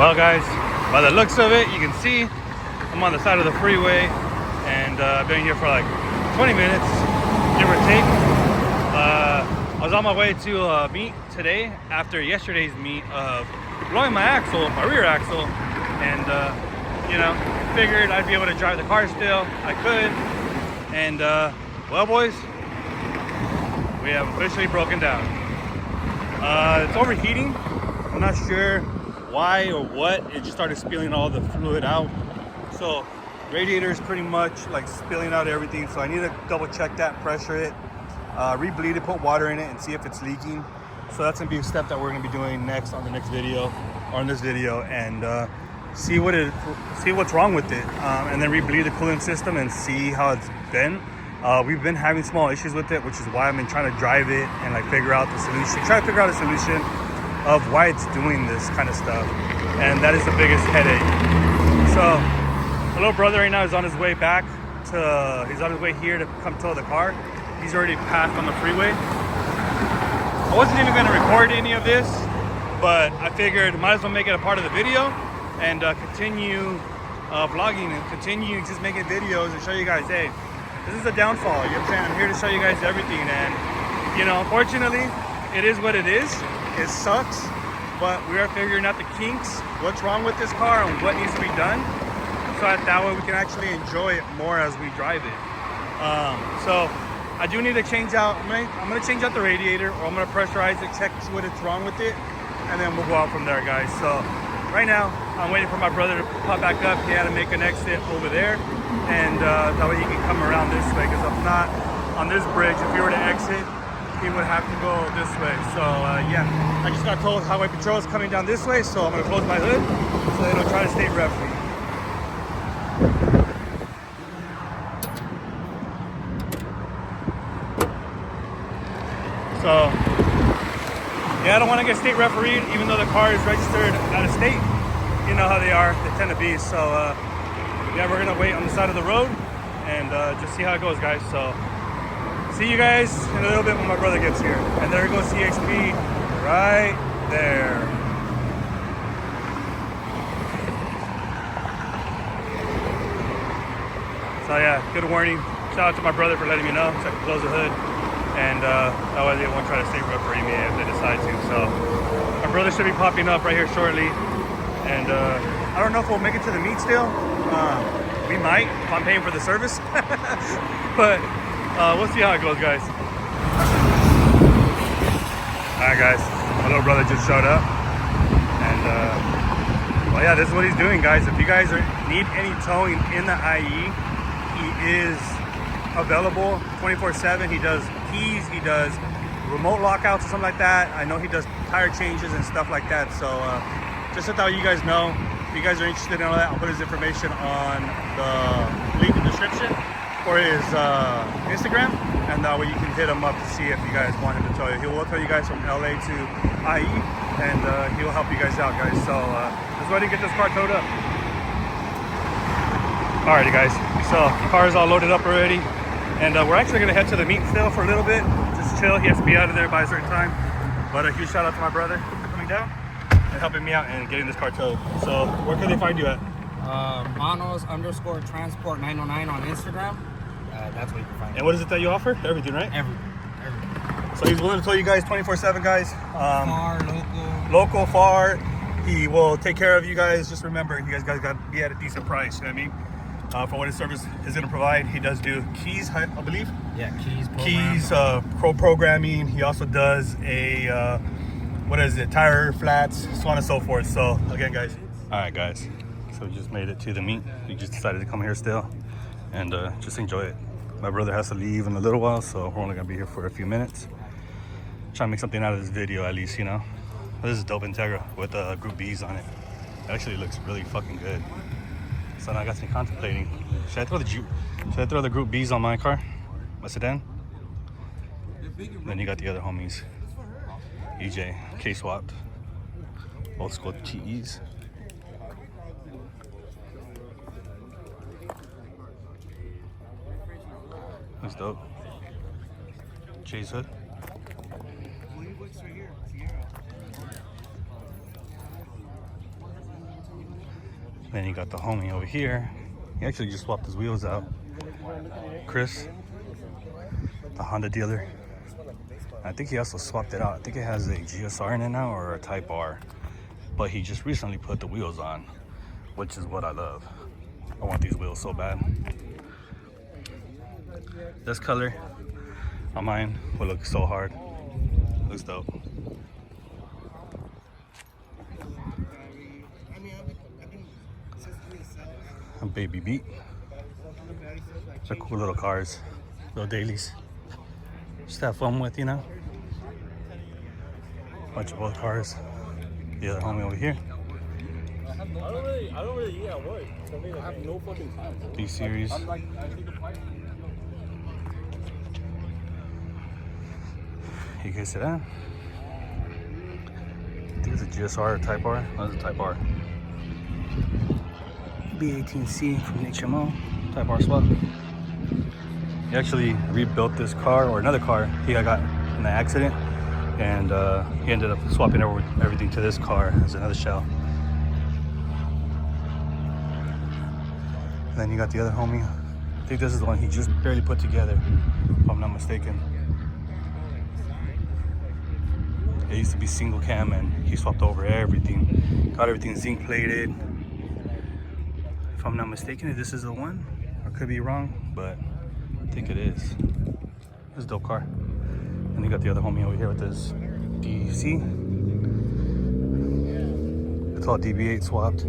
Well guys, by the looks of it, you can see I'm on the side of the freeway, and I've been here for like 20 minutes, give or take. I was on my way to a meet today after yesterday's meet of blowing my axle, my rear axle, and you know, figured I'd be able to drive the car still. I could, and well boys, we have officially broken down. It's overheating. I'm not sure why or what. It just started spilling all the fluid out. So radiator is pretty much like spilling out everything. So I need to double check that, pressure it, re-bleed it, put water in it, and see if it's leaking. So that's gonna be a step that we're gonna be doing next on the next video, or in this video, and see what's wrong with it, and then re-bleed the cooling system and see how it's been. We've been having small issues with it, which is why I've been trying to drive it and like figure out the solution, try to figure out a solution of why it's doing this kind of stuff, and that is the biggest headache. So my little brother right now is on his way back to, he's on his way here to come tow the car. He's already passed on the freeway. I wasn't even going to record any of this, but I figured might as well make it a part of the video and continue vlogging and continue just making videos and show you guys, hey, this is a downfall. You know what I'm saying? I'm here to show you guys everything, and you know, unfortunately, it is what it is. It sucks, but we are figuring out the kinks, what's wrong with this car and what needs to be done, so that way we can actually enjoy it more as we drive it. So I do need to change out, I'm gonna change out the radiator, or I'm gonna pressurize it, check what it's wrong with it, and then we'll go out from there, guys. So right now, I'm waiting for my brother to pop back up. He had to make an exit over there, and that way he can come around this way, because if not, on this bridge, if he were to exit, he would have to go this way. So yeah, I just got told highway patrol is coming down this way, so I'm gonna close my hood so they don't try to state rep me. So yeah, I don't want to get state refereed, even though the car is registered out of state. You know how they are, they tend to be. So yeah, we're gonna wait on the side of the road and just see how it goes, guys. So see you guys in a little bit when my brother gets here. And there goes CHP right there. So yeah, good warning. Shout out to my brother for letting me know, so I can close the hood. And that way they won't try to state referee me if they decide to. So my brother should be popping up right here shortly. And I don't know if we'll make it to the meet still. We might, if I'm paying for the service. But we'll see how it goes, guys. Alright guys, my little brother just showed up. And well yeah, this is what he's doing, guys. If you guys need any towing in the IE, he is available 24/7. He does keys, he does remote lockouts or something like that. I know he does tire changes and stuff like that. So just so that you guys know, if you guys are interested in all that, I'll put his information on the link in the description for his Instagram, and that way you can hit him up to see if you guys want him to tow you. He will tow you guys from LA to IE, and he will help you guys out, guys. So let's go ahead and get this car towed up. Alrighty guys, so the car is all loaded up already, and we're actually gonna head to the meet still for a little bit, just chill. He has to be out of there by a certain time, but a huge shout out to my brother for coming down and helping me out and getting this car towed. So where can they find you at? Manos_transport 909 on Instagram. That's where you can find it. And what is it that you offer? Everything, right? Everything. So he's willing to tow you guys 24/7, guys. Far, Local, far. He will take care of you guys. Just remember, you guys got to be at a decent price. You know what I mean? For what his service is going to provide. He does do keys, I believe. Yeah, Keys, programming. He also does a what is it? Tire flats, so on and so forth. So again, guys. All right, guys. So we just made it to the meet. We just decided to come here still and just enjoy it. My brother has to leave in a little while, so we're only gonna be here for a few minutes. Try to make something out of this video at least, you know. This is dope Integra with Group B's on it. It actually looks really fucking good. So now I got me contemplating. Should I throw the Group B's on my car? My sedan? Then you got the other homies. EJ, K-swapped. Old school TEs. That's dope. Chase hood. Then you got the homie over here. He actually just swapped his wheels out. Chris, the Honda dealer. I think he also swapped it out. I think it has a GSR in it now or a Type R. But he just recently put the wheels on, which is what I love. I want these wheels so bad. This color on mine would look so hard. Looks dope. A baby beat. They're cool little cars, little dailies. Just have fun with, you know. Bunch of old cars. The other homie over here. I don't really eat at work. I have no fucking time. D-Series. You guys see that? I think it's a GSR Type R. That's a Type R. B18C from HMO. Type R swap. He actually rebuilt this car, or another car he got in the accident, and he ended up swapping over everything to this car as another shell. And then you got the other homie. I think this is the one he just barely put together, if I'm not mistaken. It used to be single cam and he swapped over everything. Got everything zinc plated. If I'm not mistaken, this is the one. I could be wrong, but I think it is. It's a dope car. And you got the other homie over here with this DC. It's all DB8 swapped.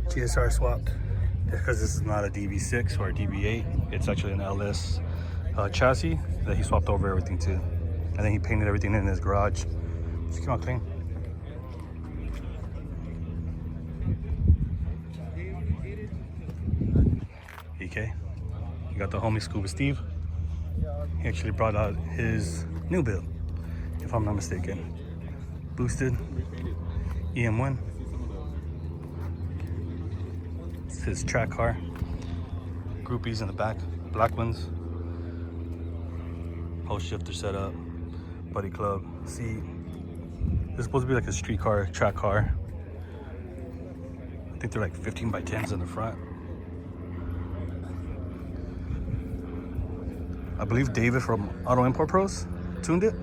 GSR swapped. Because this is not a DB6 or a DB8. It's actually an LS chassis that he swapped over everything to. And then he painted everything in his garage. Just came out clean. EK. You got the homie Scuba Steve. He actually brought out his new build, if I'm not mistaken. Boosted EM1. It's his track car. Groupies in the back, black ones. Whole shifter setup. Buddy club seat. This is supposed to be like a street car, track car. I think they're like 15 by 10s in the front. I believe David from Auto Import Pros tuned it.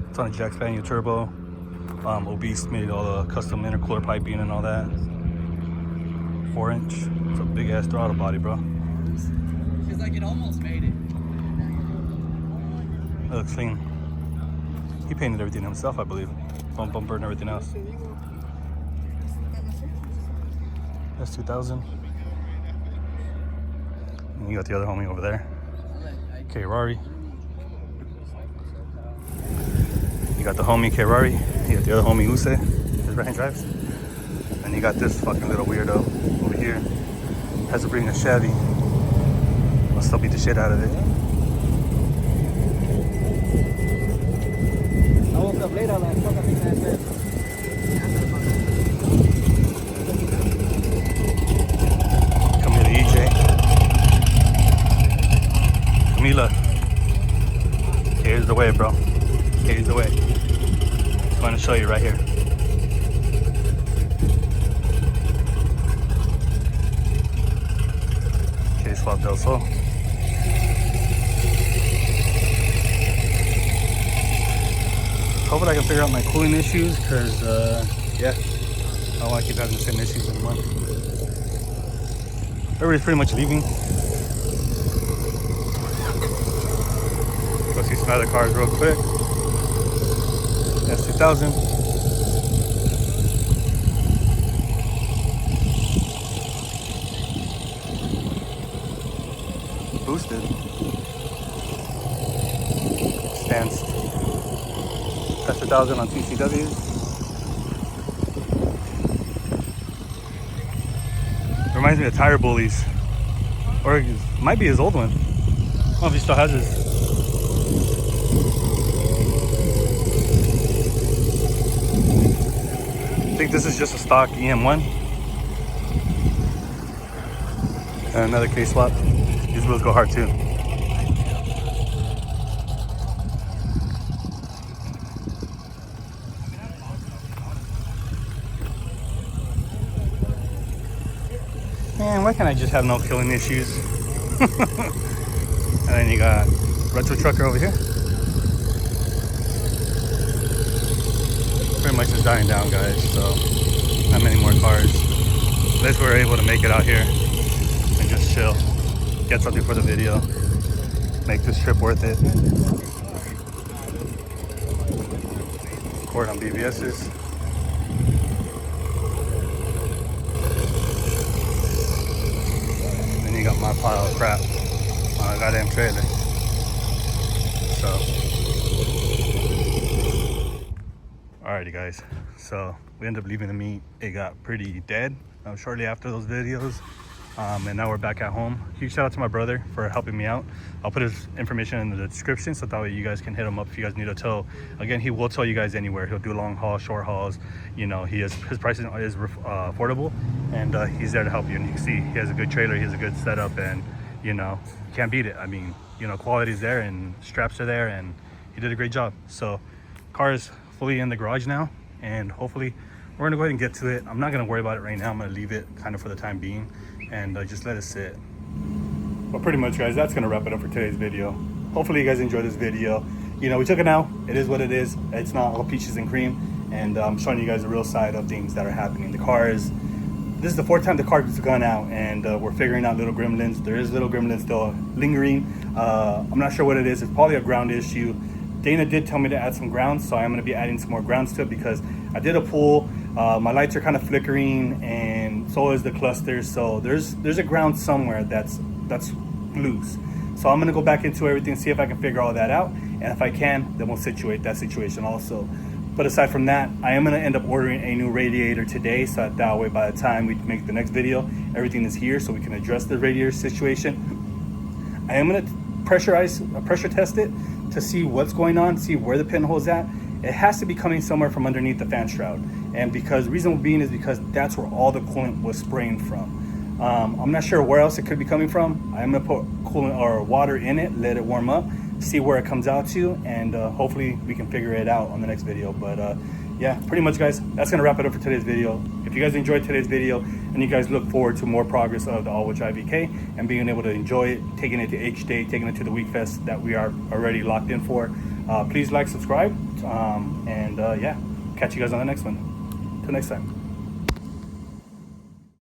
It's on a Jack Spaniel turbo. Obese made all the custom intercooler piping and all that. 4-inch. It's a big ass throttle body, bro. It's like it almost made it. It looks clean. He painted everything himself, I believe. Front bumper and everything else. That's 2000. And you got the other homie over there. K-Rari. You got the homie K-Rari. You got the other homie Use, his right hand drives. And you got this fucking little weirdo over here. Has to bring a Chevy. I'll still beat the shit out of it. I woke up late on that fuck. I think I said. Camila EJ. Camila. Here's the way, bro. Here's the way. Just want to show you right here. Okay, swap Del Sol. Hopefully I can figure out my cooling issues, because yeah, I don't want to keep having the same issues anymore. Everybody's pretty much leaving. Go see some other cars real quick. That's 2000. Boosted. Stands. That's 1000 on TCWs. Reminds me of Tire Bullies. Or it might be his old one. I don't know if he still has his. I think this is just a stock EM1. And another case swap. These wheels go hard too. why can't I just have no killing issues? And then you got retro trucker over here. Pretty much just dying down, guys, so not many more cars. At least we're able to make it out here and just chill, get something for the video, make this trip worth it. Record on BBS's. Then you got my pile of crap on a goddamn trailer. So alrighty guys, so we ended up leaving the meet. It got pretty dead shortly after those videos, and now we're back at home. Huge shout out to my brother for helping me out. I'll put his information in the description so that way you guys can hit him up if you guys need a tow. Again, he will tow you guys anywhere. He'll do long haul, short hauls. You know, his pricing is affordable, and he's there to help you. And you can see he has a good trailer, he has a good setup, and you know, can't beat it. I mean, you know, quality's there and straps are there, and he did a great job. So car is fully in the garage now, and hopefully we're gonna go ahead and get to it. I'm not gonna worry about it right now. I'm gonna leave it kind of for the time being and just let it sit. Well, pretty much guys, that's gonna wrap it up for today's video. Hopefully you guys enjoyed this video. You know, we took it out. It is what it is. It's not all peaches and cream, and I'm showing you guys the real side of things that are happening. The car is, this is the fourth time the car has gone out, and we're figuring out little gremlins. There is little gremlins still lingering. I'm not sure what it is. It's probably a ground issue. Dana did tell me to add some grounds, so I'm going to be adding some more grounds to it because I did a pull. My lights are kind of flickering, and so is the cluster. So there's a ground somewhere that's loose. So I'm going to go back into everything, see if I can figure all that out, and if I can, then we'll situate that situation also. But aside from that, I am going to end up ordering a new radiator today, so that way by the time we make the next video, everything is here so we can address the radiator situation. I am going to pressure test it to see what's going on, see where the pinhole's at. It has to be coming somewhere from underneath the fan shroud, and because reason being is because that's where all the coolant was spraying from. I'm not sure where else it could be coming from. I'm gonna put coolant or water in it, let it warm up, see where it comes out to, and hopefully we can figure it out on the next video. But yeah, pretty much guys, that's gonna wrap it up for today's video. If you guys enjoyed today's video and you guys look forward to more progress of the all-wheel drive VK and being able to enjoy it, taking it to H-Day, taking it to the Week Fest that we are already locked in for, please like, subscribe, and yeah, catch you guys on the next one. Till next time.